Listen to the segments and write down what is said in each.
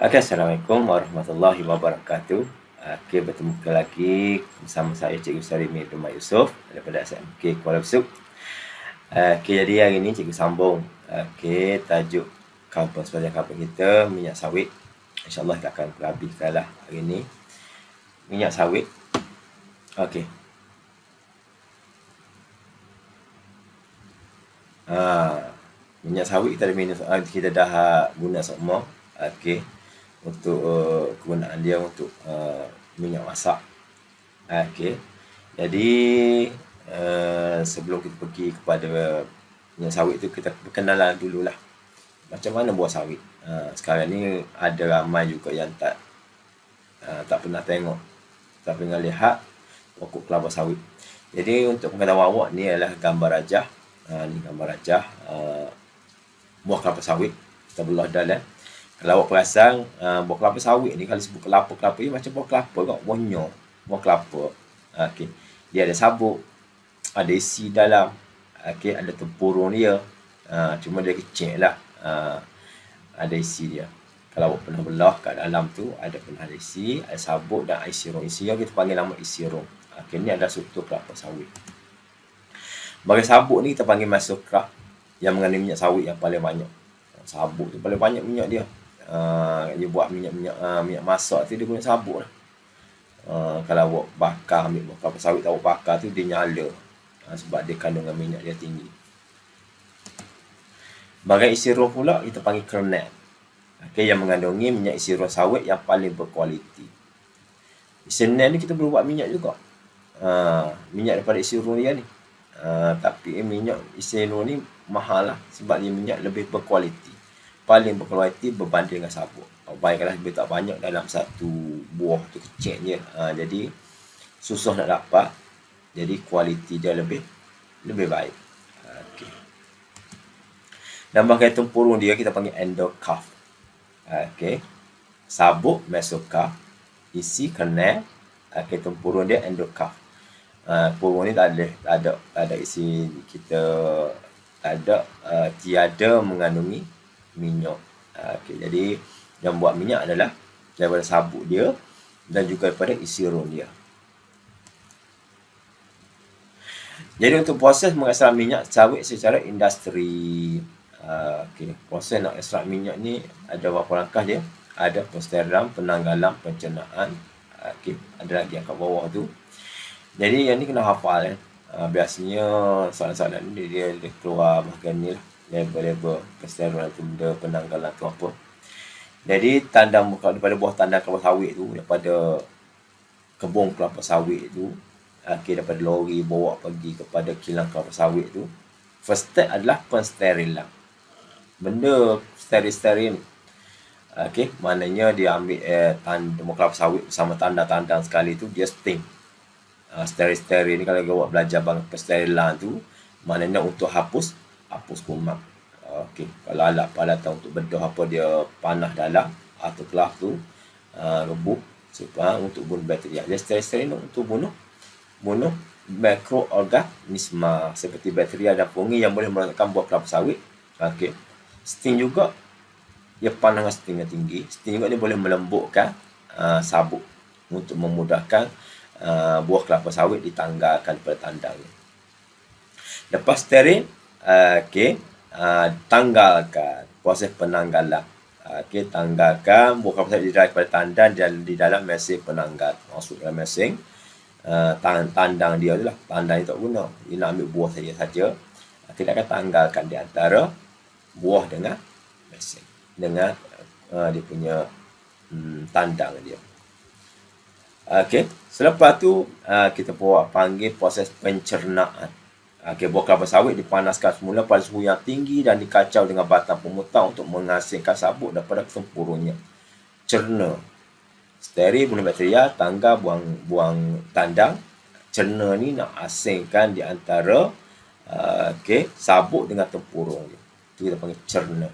Okey, Assalamualaikum warahmatullahi wabarakatuh. Okey, bertemu lagi bersama saya Cikgu Sarimi Abdul Yusuf daripada SMK Kuala Besut. Okey, jadi hari ini cikgu sambung. Okey, tajuk kampus pelajar kampus kita minyak sawit. InsyaAllah kita akan habiskanlah hari ini. Minyak sawit. Okey. Minyak sawit kita dah minum, kita dah guna semua. Okey. Untuk kegunaan dia untuk minyak masak. Okey. Jadi sebelum kita pergi kepada minyak sawit tu, kita perkenalan dululah macam mana buah sawit. Sekarang ni ada ramai juga yang tak pernah tengok, tak pernah lihat pokok kelapa sawit. Jadi untuk pengetahuan awak, ni adalah gambar rajah. Ni gambar rajah buah kelapa sawit. Kita belah dalam. Kalau awak perasan, buah kelapa sawit ni, kalau sebut kelapa ni macam buah kelapa kot, buahnya buah kelapa. Okey. Dia ada sabuk, ada isi dalam. Okey, ada tempurung dia. Cuma dia kecil lah. Ada isi dia. Kalau awak pernah belah kat dalam tu, ada isi, ada sabuk dan isi rong. Isi yang kita panggil nama isi rong. Okey, ni adalah struktur kelapa sawit. Bagi sabuk ni kita panggil masukah, yang mengandung minyak sawit yang paling banyak. Sabuk tu paling banyak minyak dia. Dia buat minyak masak tu dia guna sabuk lah. Kalau awak bakar, ambil kelapa sawit awak bakar tu, dia nyala. Sebab dia kandungan minyak dia tinggi. Bagai isi rong pula kita panggil kernel. Okey, yang mengandungi minyak isi rong sawit yang paling berkualiti. Isi rong ni kita boleh buat minyak juga. Minyak daripada isi rong dia ni. Tapi minyak isi rong ni mahal lah, sebab dia minyak lebih berkualiti. Paling berkualiti berbanding dengan sabuk. Bayangkanlah lebih tak banyak dalam satu buah tu, kecil je. Jadi susah nak dapat. Jadi kualiti dia lebih baik. Okey. Dan bagai tempurung dia kita panggil endocaf. Okey. Sabuk mesocaf, isi kernel. Okey, tempurung dia endocaf. Tempurung ni tak ada isi, kita tiada mengandungi minyak. Okey, jadi yang buat minyak adalah daripada sabuk dia dan juga daripada isi rong dia. Jadi untuk proses mengekstrak minyak sawit secara industri, okey, proses nak ekstrak minyak ni ada beberapa langkah dia. Ada pensteran, penanggalan, pencernaan. Okey, ada lagi yang kat bawah tu. Jadi yang ni kena hafal kan. Biasanya soalan-soalan ni dia keluar bahagian ni lah. Label-label pensteran tu, benda penanggalan tu apa. Jadi tandang daripada buah tandang kelapa sawit tu, daripada kebun kelapa sawit tu, daripada lori bawa pergi kepada kilang kelapa sawit tu, first step adalah pensterilan. Benda steril-steril ni, maknanya dia ambil buah kelapa sawit bersama tandang-tandang sekali tu, dia steam. Steril-steril ni, kalau awak belajar bang pensterilan tu, maknanya untuk hapus kuman. Kalau alat peralatan untuk bedah apa, dia panah dalam atau kelap tu rebus supaya untuk bunuh bakteria. Dia steril untuk bunuh mikroorganisma seperti bakteria dan fungi yang boleh merosakkan buah kelapa sawit. Steam juga, dia panah dengan steam yang tinggi. Steam juga dia boleh melembutkan sabuk untuk memudahkan buah kelapa sawit ditanggalkan daripada tandangnya. Lepas steril, tanggalkan, proses penanggalan. Tanggalkan buah kelapa sawit daripada tandang dan di dalam mesin penanggal. Masuk dalam mesin. Tandang dia tu lah. Tandang dia tak guna. Dia nak ambil buah saja. Kita akan tanggalkan di antara buah dengan mesin. Dengan dia punya tandang dia. Selepas tu kita panggil proses pencernaan. Buah kelapa sawit dipanaskan semula pada suhu yang tinggi dan dikacau dengan batang pemutang untuk menghasilkan sabuk daripada tempurungnya. Cerna. Steril, bunuh bakteria, tanggal, buang tandang. Cerna ni nak asingkan di antara sabuk dengan tempurung dia. Itu kita panggil cerna.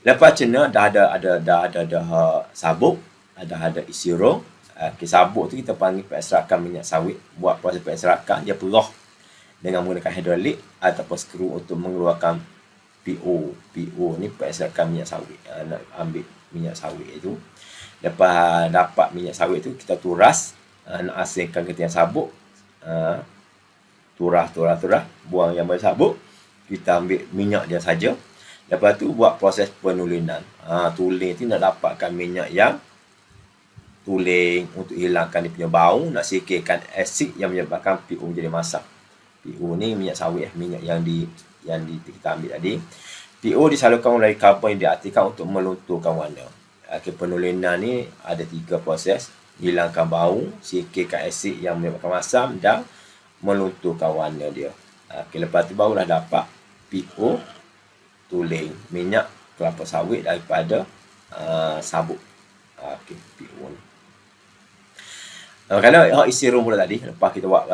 Lepas cerna dah ada sabuk, ada isi rong. Sabuk tu kita panggil pengekstrakan minyak sawit. Buat proses pengekstrakan, dia perah dengan menggunakan hidrolik ataupun skru untuk mengeluarkan PO ni perasaan minyak sawit. Nak ambil minyak sawit itu. Lepas dapat minyak sawit tu, kita turas, nak asingkan ke tiang sabuk. Turah, buang yang bersabuk. Kita ambil minyak dia saja. Lepas tu buat proses penulinan. Tuling tu nak dapatkan minyak yang tuling untuk hilangkan dia punya bau, nak sikitkan asid yang menyebabkan PO jadi masak. PO ni minyak sawit, minyak yang kita ambil tadi. PO disalurkan melalui karbon yang diaktifkan untuk melunturkan warna. Penulinan ni ada 3 proses: hilangkan bau, sikitkan asid yang menyebabkan masam, dan melunturkan warna dia. Lepas tu barulah dapat PO tuling minyak kelapa sawit daripada sabuk. PO ni. Kalau isi rong pula tadi, lepas kita buat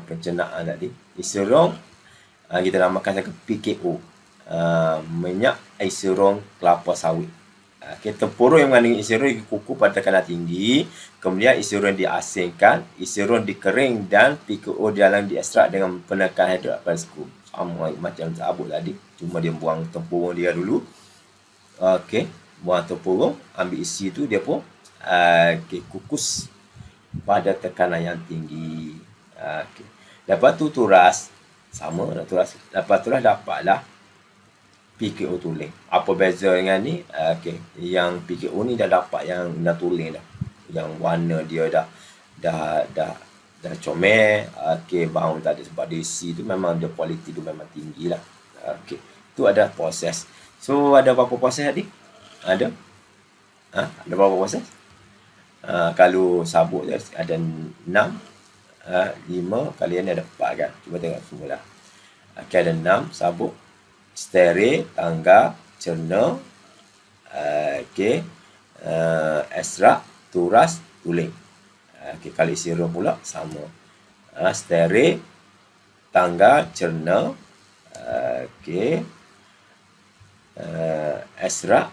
pencernaan tadi, isi rong kita namakan sebagai PKO, minyak isi rong kelapa sawit. Tempurung yang mengandungi isi rong dikukuh pada tekanan tinggi, kemudian isi rong diasingkan, isi rong dikering, dan PKO dalam diekstrak dengan penekanan hidrolik pada skum. Sama macam sabuk tadi, cuma dia buang tempurung dia dulu. Buang tempurung, ambil isi tu, dia pun kukus pada tekanan yang tinggi. Lepas tu turas, sama nak turas. Lepas turas dapatlah PKO tuling. Apa beza dengan ni? Yang PKO ni dah dapat yang dah tuling dah. Yang warna dia dah comel. Bau tak ada, sebab dia isi tu memang dia kualiti tu memang tinggi lah. Tu ada proses. So ada berapa proses tadi? Ada berapa proses? Kalau sabuk dia ada 6, 5 kali ni ada 4 kan. Cuba tengok semula. Ada 6 sabuk, steril, tangga, cerna, ekstrak, turas, tuling. Kali isi rong pula sama. Steril, tangga, cerna, ekstrak,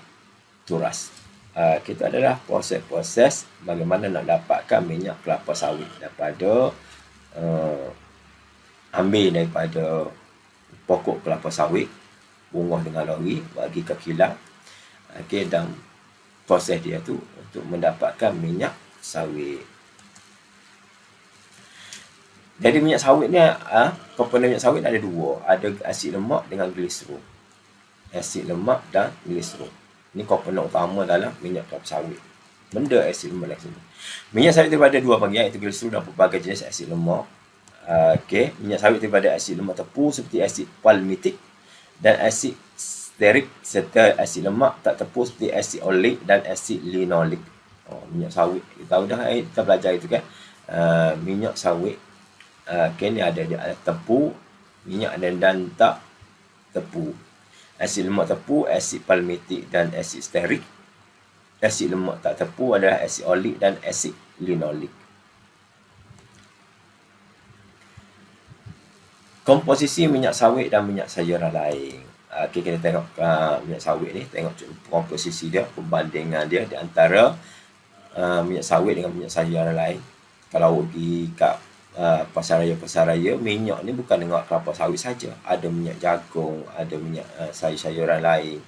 turas. Kita adalah proses-proses bagaimana nak dapatkan minyak kelapa sawit daripada ambil daripada pokok kelapa sawit, bunguh dengan lori, bagi ke kilang, dan proses dia tu untuk mendapatkan minyak sawit. Jadi minyak sawit ni, komponen minyak sawit ada 2, ada asid lemak dengan gliserol. Asid lemak dan gliserol. Ini komponen utama dalam minyak kelapa sawit. Benda asid lemak dalam sini. Minyak sawit daripada 2 bahagian, iaitu gliserol dan pelbagai jenis asid lemak. Minyak sawit daripada asid lemak tepung seperti asid palmitik dan asid stearik, serta asid lemak tak tepung seperti asid olik dan asid linolik. Minyak sawit, kita tahu dah, kita belajar itu kan. Minyak sawit ni ada tepung, minyak dan tak tepung. Asid lemak tepung, asid palmitik dan asid stearik. Asid lemak tak tepung adalah asid olik dan asid linolik. Komposisi minyak sawit dan minyak sayuran lain. Kita tengok minyak sawit ni, tengok komposisi dia, perbandingan dia di antara minyak sawit dengan minyak sayuran lain. Kalau pergi kat pasar raya, minyak ni bukan dengan kelapa sawit saja. Ada minyak jagung, ada minyak sayur-sayuran lain,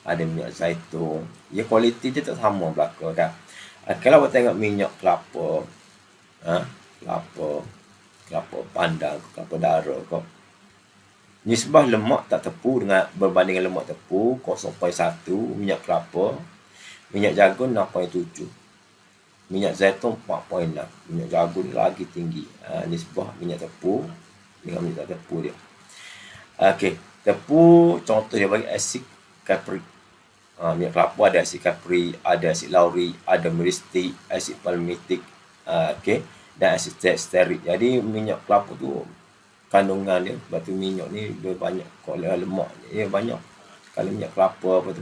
ada minyak zaitun. Ya, kualiti dia tak sama belaka kan. Kalau kita tengok minyak kelapa, kelapa pandang, kelapa dara kau. Nisbah lemak tak tepu dengan berbanding dengan lemak tepu 0.1, minyak kelapa, minyak jagung 6.7. Minyak zaitun 4.6. Minyak jagung lagi tinggi. Nisbah minyak tepu dengan minyak tepu dia. Tepu contoh dia bagi asid kaprik. Minyak kelapa ada asid kaprik, ada asid lauri, ada meristik, asid palmitik, dan asid stearik. Jadi minyak kelapa tu kandungan dia, batu minyak ni dia banyak, kalau lemak dia banyak. Kalau minyak kelapa apa tu.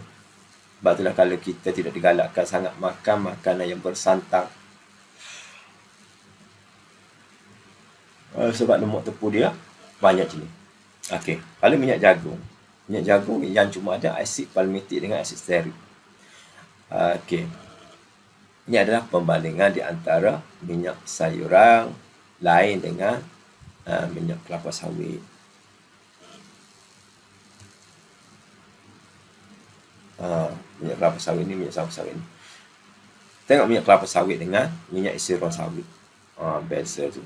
Sebab itulah kalau kita tidak digalakkan sangat makan makanan yang bersantang. Sebab lemak tepu dia banyak jenis. Kalau minyak jagung yang cuma ada asid palmitik dengan asid stearik. Ini adalah perbandingan di antara minyak sayuran lain dengan minyak kelapa sawit. Minyak kelapa sawit ni, minyak sawit ni. Tengok minyak kelapa sawit dengan minyak isiran sawit. Beza tu.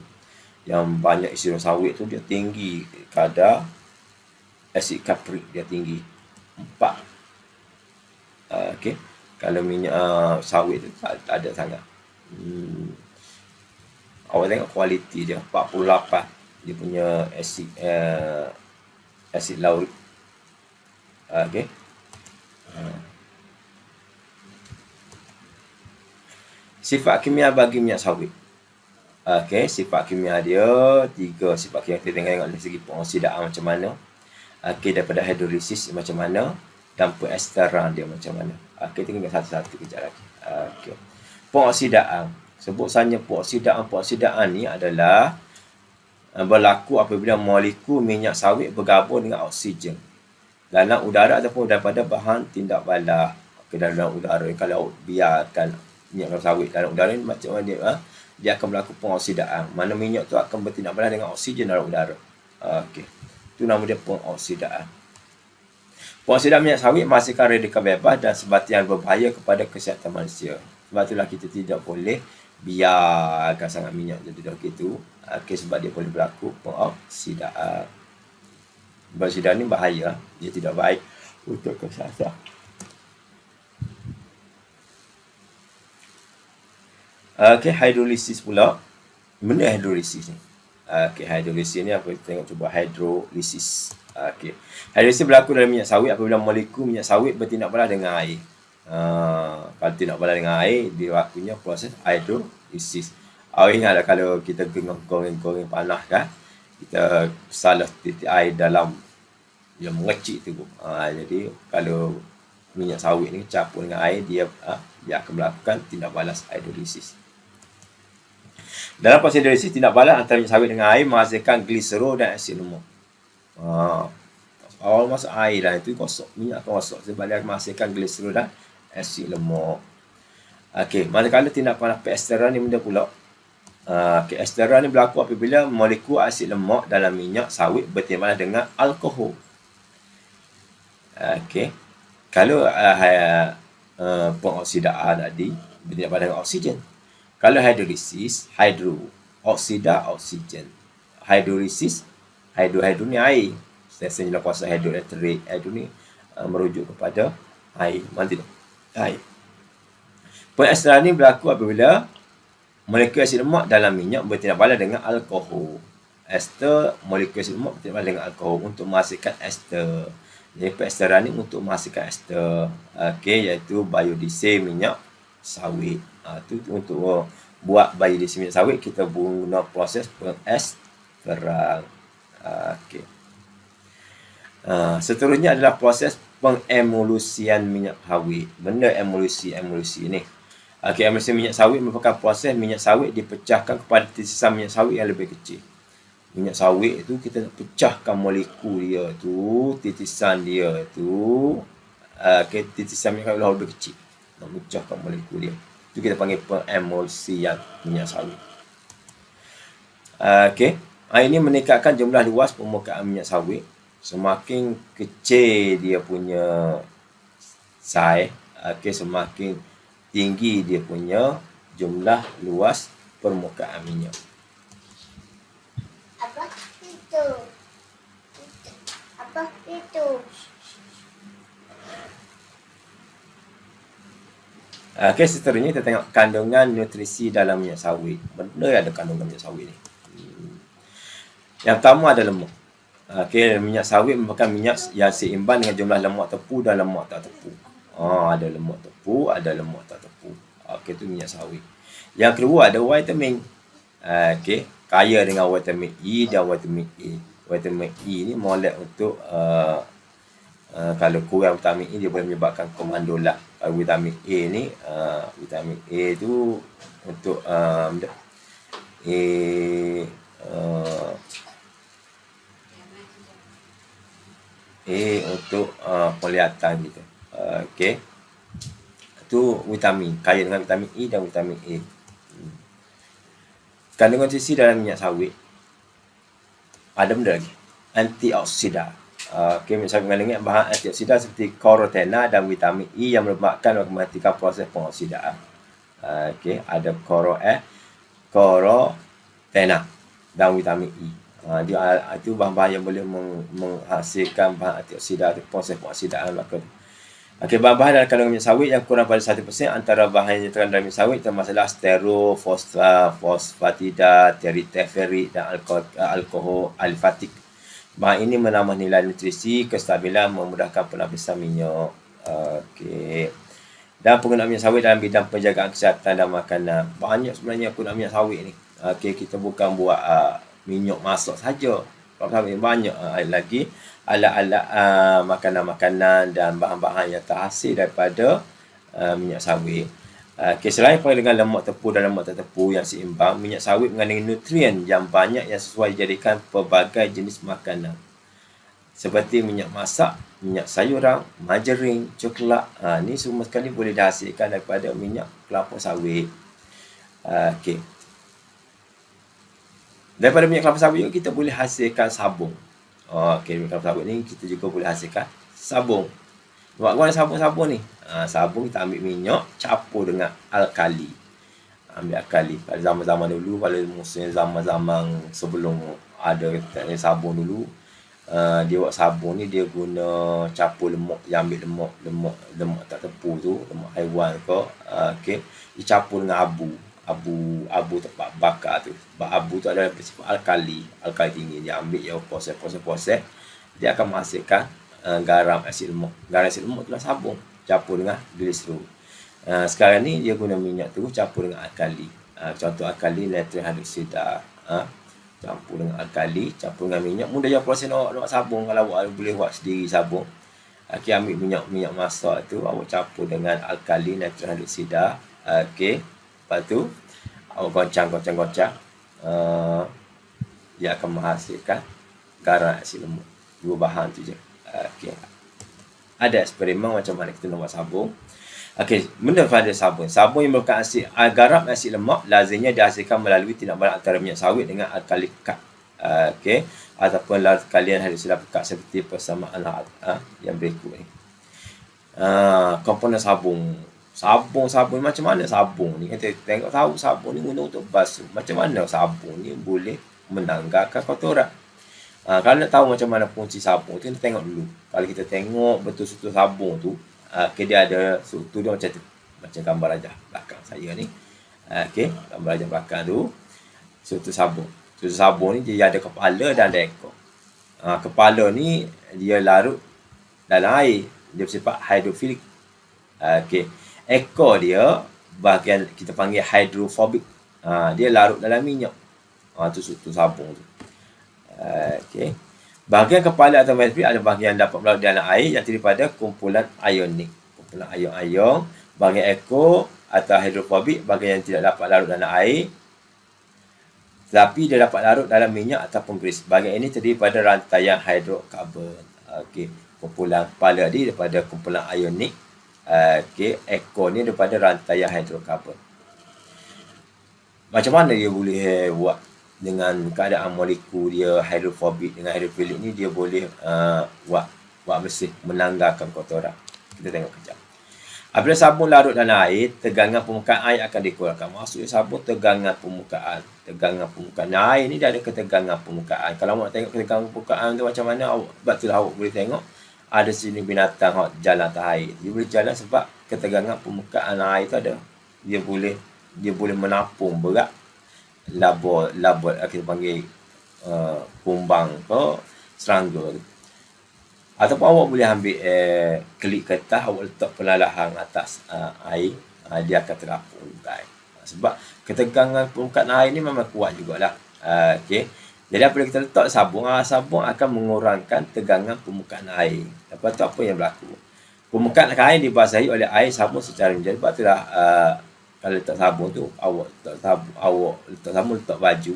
Yang banyak isiran sawit tu dia tinggi kadar asid kaprik, dia tinggi 4. Okey. Kalau minyak sawit tu tak ada sangat. Awak tengok kualiti dia 48 dia punya asid laurik. Okey. Sifat kimia bagi minyak sawit. Okey, sifat kimia dia 3 sifat kimia. Kita tengok dari segi pengoksidaan macam mana. Okey, daripada hidrolisis macam mana, dan penesteran dia macam mana. Okey, tengok satu-satu kejap lagi. Okey. Pengoksidaan. Sebut saja pengoksidaan ni adalah berlaku apabila molekul minyak sawit bergabung dengan oksigen dalam udara ataupun daripada bahan tindak bala ke dalam udara. Kalau biarkan minyak sawit dalam udara ni, macam mana dia akan berlaku pengoksidaan. Mana minyak tu akan bertindak balas dengan oksigen dalam udara. Okey. Itu nama dia pengoksidaan. Pengoksidaan minyak sawit menghasilkan radikal bebas dan sebatian berbahaya kepada kesihatan manusia. Sebab itulah kita tidak boleh biarkan sangat minyak jadi begitu. Okey, sebab dia boleh berlaku pengoksidaan. Pengoksidaan ni bahaya. Dia tidak baik untuk kesihatan. Okey, hidrolisis pula. Benda hidrolisis ni. Okey, hidrolisis ni apa? Kita tengok cuba hidrolisis. Okey. Hidrolisis berlaku dalam minyak sawit apabila molekul minyak sawit bertindak balas dengan air. Kalau tindak balas dengan air, dia berlakunya proses hidrolisis. Awak ingatlah kalau kita goreng panas kan, kita salah titik air dalam yang mengecik tu. Jadi kalau minyak sawit ni campur dengan air, dia akan melakukan tindak balas hidrolisis. Dalam proses hidrolisis, tindak balas antara minyak sawit dengan air menghasilkan gliserol dan asid lemak. Awal masuk air dah itu gosok, minyak akan gosok sebab dia menghasilkan gliserol dan asid lemak. Okey, manakala tindak balas penesteran ni benda pula. Esteran ni berlaku apabila molekul asid lemak dalam minyak sawit bertindak balas dengan alkohol. Okey. Kalau pengoksidaan tadi bertindak balas dengan oksigen. Kalau hidrolisis, oksigen. Hidrolisis, hidro ni air. Sesnya dalam kuasa hidroelektrik. Hidro ni merujuk kepada air. Mana tidak? Air. Penesteran ni berlaku apabila molekul asid lemak dalam minyak bertindak balas dengan alkohol. Ester, molekul asid lemak bertindak balas dengan alkohol untuk menghasilkan ester. Jadi penesteran ni untuk menghasilkan ester. Okey, iaitu biodiesel minyak sawit. Itu untuk buat biodiesel minyak sawit, kita guna proses penesteran. Okey. Seterusnya adalah proses pengemulsian minyak sawit. Benda emulsi ni. Okey, emulsi minyak sawit merupakan proses minyak sawit dipecahkan kepada titisan minyak sawit yang lebih kecil. Minyak sawit itu kita nak pecahkan molekul dia tu, titisan dia tu. Titisan minyak sawit lebih kecil. Nak pecahkan molekul dia. Itu kita panggil pengemulsian minyak sawit. Okey. Ini meningkatkan jumlah luas permukaan minyak sawit. Semakin kecil dia punya saiz, semakin tinggi dia punya jumlah luas permukaan minyak. Apa itu? Apa itu? Seterusnya kita tengok kandungan nutrisi dalam minyak sawit. Benda yang ada kandungan minyak sawit ni. Yang pertama ada lemak. Minyak sawit merupakan minyak yang seimbang dengan jumlah lemak tepu dan lemak tak tepu. Ada lemak tepu, ada lemak tak tepu. Itu minyak sawit. Yang kedua ada vitamin. Kaya dengan vitamin E dan vitamin A. Vitamin E ni molek untuk kalau kurang vitamin E dia boleh menyebabkan kemandulan. Kalau vitamin A ni vitamin A tu untuk untuk penglihatan kita. Itu vitamin, kaya dengan vitamin E dan vitamin A. Kandungan nutrisi dalam minyak sawit ada benda lagi, antioksidan. Okey, minyak sawit mengandungi bahan antioksidan seperti karotena dan vitamin E yang menyebabkan dan menghentikan proses pengoksidaan. Okey, ada karotena dan vitamin E. Dia itu bahan-bahan yang boleh menghasilkan bahan antioksidan atau proses pengoksidaan maka. Okey, bahan-bahan dalam kandungan minyak sawit yang kurang pada 1% antara bahan yang terkandung dalam minyak sawit termasuklah sterol, fosfatida, teriteferik dan alkohol alifatik. Bahan ini menambah nilai nutrisi, kestabilan, memudahkan penapisan minyak. Okey. Dan penggunaan minyak sawit dalam bidang penjagaan kesihatan dan makanan. Banyak sebenarnya penggunaan minyak sawit ni. Okey, kita bukan buat minyak masak saja. Banyak lagi alat-alat makanan-makanan dan bahan-bahan yang terhasil daripada minyak sawit. Okay, selain dengan lemak tepu dan lemak tak tepu yang seimbang, minyak sawit mengandungi nutrien yang banyak yang sesuai dijadikan pelbagai jenis makanan. Seperti minyak masak, minyak sayuran, margarin, coklat. Ni semua sekali boleh dihasilkan daripada minyak kelapa sawit. Okay. Daripada minyak kelapa sawit kita boleh hasilkan sabun. Okay, minyak kelapa sawit ni kita juga boleh hasilkan sabun. Buat guna sabun-sabun ni. Sabun kita ambil minyak, campur dengan alkali. Ambil alkali. Pada zaman-zaman dulu, pada musim zaman-zaman sebelum ada sabun dulu, dia buat sabun ni dia guna campur lemak. Dia ambil lemak tak tepu tu, lemak haiwan ke. Okay. Dia campur dengan abu tempat bakar tu. Sebab abu tu adalah bersifat alkali tinggi. Dia ambil dia proses, dia akan menghasilkan garam asid lemak. Garam asid lemak itulah sabun campur dengan glycerol. Sekarang ni dia guna minyak tu campur dengan alkali. Contoh alkali natrium hidroksida. Campur dengan alkali, campur dengan minyak. Mudah je proses nak sabun. Kalau awak boleh buat sendiri sabun. Okey, ambil minyak masak tu awak campur dengan alkali natrium hidroksida. Okey. Lepas tu awak goncang. Dia akan menghasilkan garam asid lemak. Dua bahan tu je. Okay. Ada eksperimen macam mana kita nak buat sabun. Okey, benda pada sabun. Sabun yang berkandungan asid garam asid lemak lazimnya dihasilkan melalui tindak balas antara minyak sawit dengan alkali pekat. Okey, ataupun larut kalian hidroksida pekat seperti persamaan yang berikut ni. Komponen sabun macam mana sabun ni? Kita tengok tahu sabun ni guna untuk basuh. Macam mana sabun ni boleh menanggalkan kotoran? Kalau nak tahu macam mana fungsi sabun tu, kita tengok dulu. Kalau kita tengok betul-betul sabun tu, dia ada struktur dia macam gambar rajah belakang saya ni. Okey, gambar rajah belakang tu struktur sabun. Struktur sabun ni dia ada kepala dan ada ekor. Kepala ni dia larut dalam air, dia bersifat hidrofilik. Okey, ekor dia bahagian kita panggil hidrofobik. Dia larut dalam minyak. Tu struktur sabun tu. Okey. Bahagian kepala atau hidrofilik ada bahagian dapat berlarut dalam air yang terdiri pada kumpulan ionik. Kumpulan ion-ion. Bahagian ekor atau hidrofobik bahagian yang tidak dapat larut dalam air tetapi dia dapat larut dalam minyak ataupun grease. Bahagian ini terdiri pada rantaian hidrokarbon. Okey. Kumpulan kepala dia daripada kumpulan ionik. Okey. Ekor ni daripada rantaian hidrokarbon. Macam mana dia boleh buat? Dengan keadaan molekul dia hidrofobik dengan hidrofilik ni dia boleh buat bersih, menanggalkan kotoran. Kita tengok kejap. Apabila sabun larut dalam air, tegangan permukaan air akan dikurangkan. Maksudnya sabun tegangan permukaan. Nah, air ni dia ada ketegangan permukaan. Kalau awak tengok ketegangan permukaan tu macam mana, betul awak boleh tengok ada sini binatang awak jalan atas air. Dia boleh jalan sebab ketegangan permukaan air tu ada. Dia boleh menampung berat labor kita panggil kumbang ke serangga tu. Ataupun awak boleh ambil kelip kertas, awak letak perlahan atas air, dia akan terapung juga. Sebab ketegangan permukaan air ni memang kuat jugalah. Okey. Jadi apabila kita letak sabun akan mengurangkan tegangan permukaan air. Lepas tu apa yang berlaku? Permukaan air dibasahi oleh air sabun secara menjadi. Sebab itulah kalau letak sabun tu, awak letak sabun, letak baju,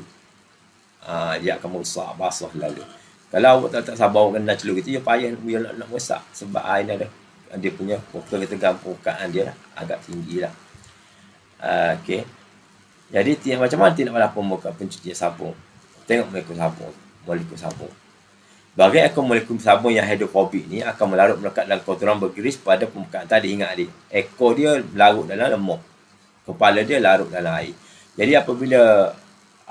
dia akan merosak, basah lalu. Kalau awak tak letak sabun, awak kena celur gitu, dia payah nak merosak. Sebab air ni ada, dia punya ketegangan permukaan dia agak tinggi lah. Okey. Jadi macam mana tindak balas permukaan pencucian sabun? Tengok molekul sabun. Bagi ekor molekul sabun yang hidrofobik ni akan melarut melekat dalam kotoran bergeris pada permukaan tadi. Ingat adik, ekor dia larut dalam lemak, kepala dia larut dalam air. Jadi apabila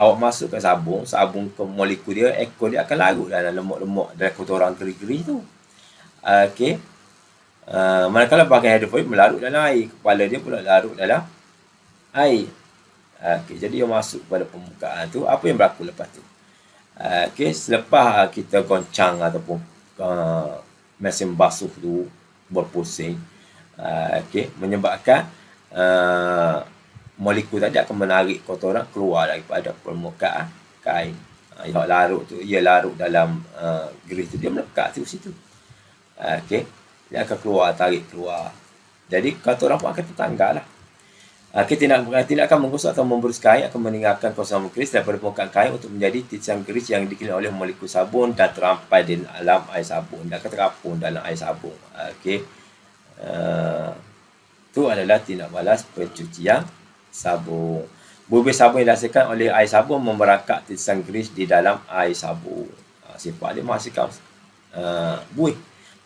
awak masukkan sabun ke molekul dia, ekor dia akan larut dalam lemak-lemak dalam kotoran geri-geri tu. Okey. Manakala bahagian hidrofobik melarut dalam air, kepala dia pula larut dalam air. Okey, jadi dia masuk pada permukaan tu, apa yang berlaku lepas tu? Okey, selepas kita goncang ataupun mesin basuh tu berpusing, okey, menyebabkan molekul tadi akan menarik kotoran keluar daripada permukaan kain. Yang larut tu, ia larut dalam geris tu, dia melekat tu situ. Okey, dia akan keluar, tarik keluar. Jadi kotoran pun akan tertanggal lah. Tindakan menggosok atau memberus kain akan meninggalkan kotoran geris daripada permukaan kain untuk menjadi titisan geris yang dikelilingi oleh molekul sabun dan terampai di dalam air sabun. Dan akan terapung dalam air sabun. Okey. Itu adalah tindak balas pencucian sabun. Buih sabun yang dihasilkan oleh air sabun memerangkap titisan geris di dalam air sabun. Sifat dia menghasilkan buih.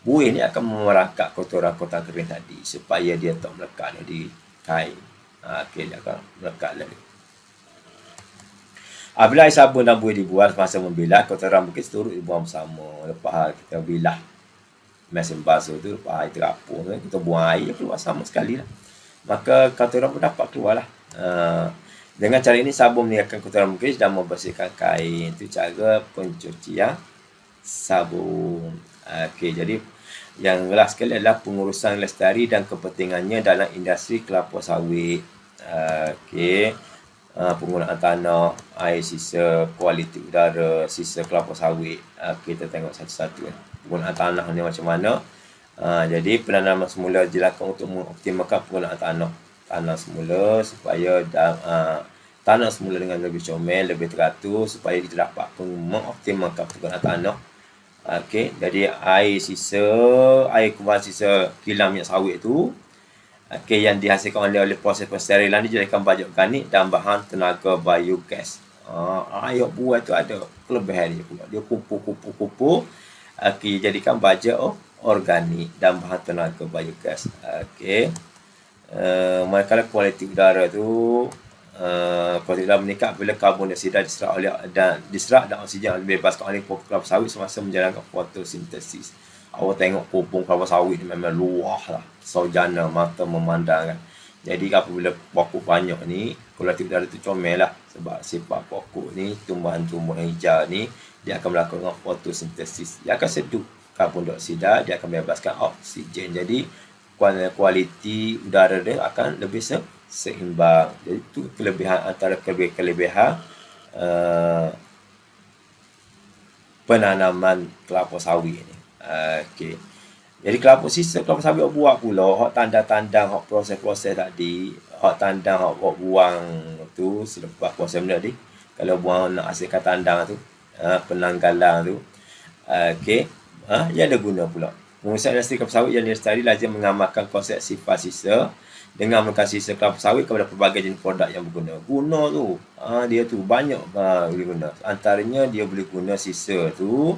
Buih ni akan memerangkap kotoran-kotoran kering tadi supaya dia tak melekat di kain. Okey, dia akan melekat lagi. Apabila air sabun dan buih dibuang semasa membilas, kotoran bukit turut dibuang bersama. Lepas kita bilas mesin basuh tu, lepas air terapung tu, kita buang air, keluar sama sekali lah. Maka kotoran pun dapat keluar lah. Dengan cara ini sabun meninggalkan kotoran bukit dan membersihkan kain. Itu cara pencucian sabun. Okey, jadi yang last sekali adalah pengurusan lestari dan kepentingannya dalam industri kelapa sawit. Okey, penggunaan tanah, air sisa, kualiti udara, sisa kelapa sawit. Kita tengok satu-satu. Penggunaan tanah ni macam mana. Jadi penanaman semula dilakukan untuk mengoptimalkan penggunaan tanah semula supaya tanah semula dengan lebih comel, lebih teratur supaya kita dapat mengoptimalkan penggunaan tanah. Okey, jadi air kumpulan sisa kilang minyak sawit tu, okey, yang dihasilkan oleh proses pensterilan dijadikan baja organik dan bahan tenaga biogas. Air buah tu ada kelebihan dia pula. Dia kumpul. Okey, jadikan baja organik dan bahan tenaga biogas. Okey. Manakala kualiti udara tu kualiti udara meningkat bila karbon dioksida diserap dan oksigen dibebaskan oleh pokok kelapa sawit semasa menjalankan fotosintesis. Awak tengok pokok kelapa sawit ni memang luah lah, saujana mata memandang kan. Jadi apabila pokok banyak ni, kualiti udara tu comel lah, sebab sifat pokok ni, tumbuhan-tumbuhan hijau ni, dia akan melakukan fotosintesis. Dia akan seduh karbon dioksida, dia akan bebaskan oksigen. Jadi kualiti udara dia akan lebih seimbang. Jadi itu kelebihan antara kelebihan penanaman kelapa sawit ni. Okey. Jadi sisa kelapa sawit buat pula hak tandang-tandang hak proses-proses tadi, hak tandang hak buang tu selepas proses benda tadi. Kalau buang nak hasilkan tandang tu, penanggalan tu. Okey. Ia ada guna pula. Pengurusan industri kelapa sawit yang dilestari lazim mengamalkan konsep sifat sisa dengan menggunakan sisa kelapa sawit kepada pelbagai jenis produk yang berguna. Guna tu, dia tu banyak boleh guna. Antaranya dia boleh guna sisa tu,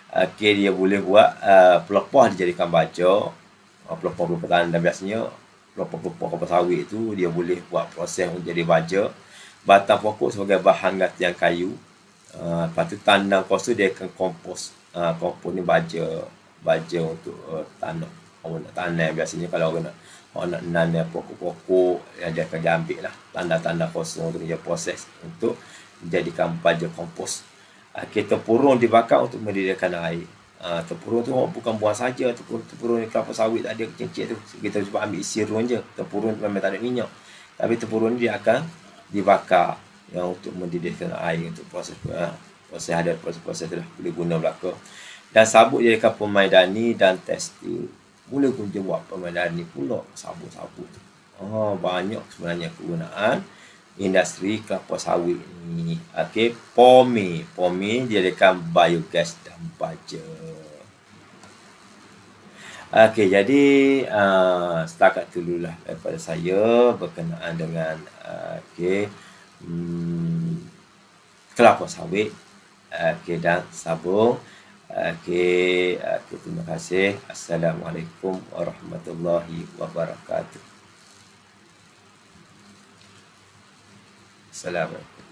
okey, dia boleh buat pelepah dijadikan baja. Pelepah tandang biasanya, pelepah kelapa sawit tu dia boleh buat proses untuk jadi baja. Batang pokok sebagai bahan gantian kayu. Lepas tu tandang kosong dia akan kompos. Kompos ni baja untuk tanam. Orang nak tanam biasanya kalau orang nak nanam pokok-pokok, dia akan diambil lah tanda-tanda kosong tu, dia proses untuk menjadikan baja kompos. Tempurung dibakar untuk mendidihkan air. Tempurung tu bukan buang saja, tempurung kelapa sawit tak ada kecil-kecil tu. Kita cuba ambil sirun je. Tempurung tu memang tak ada minyak. Tapi tempurung ni dia akan dibakar yang untuk mendidihkan air untuk proses tu lah boleh guna belaka. Dan sabut jadikan pemaidani dan tekstil. Boleh guna buat pemaidani pula sabut-sabut tu. Banyak sebenarnya kegunaan industri kelapa sawit ni. Okey, Pome jadikan biogas dan baja. Okey, jadi setakat dululah daripada saya berkenaan dengan kelapa sawit dan sabun. Okey, terima kasih. Assalamualaikum warahmatullahi wabarakatuh. Assalamualaikum.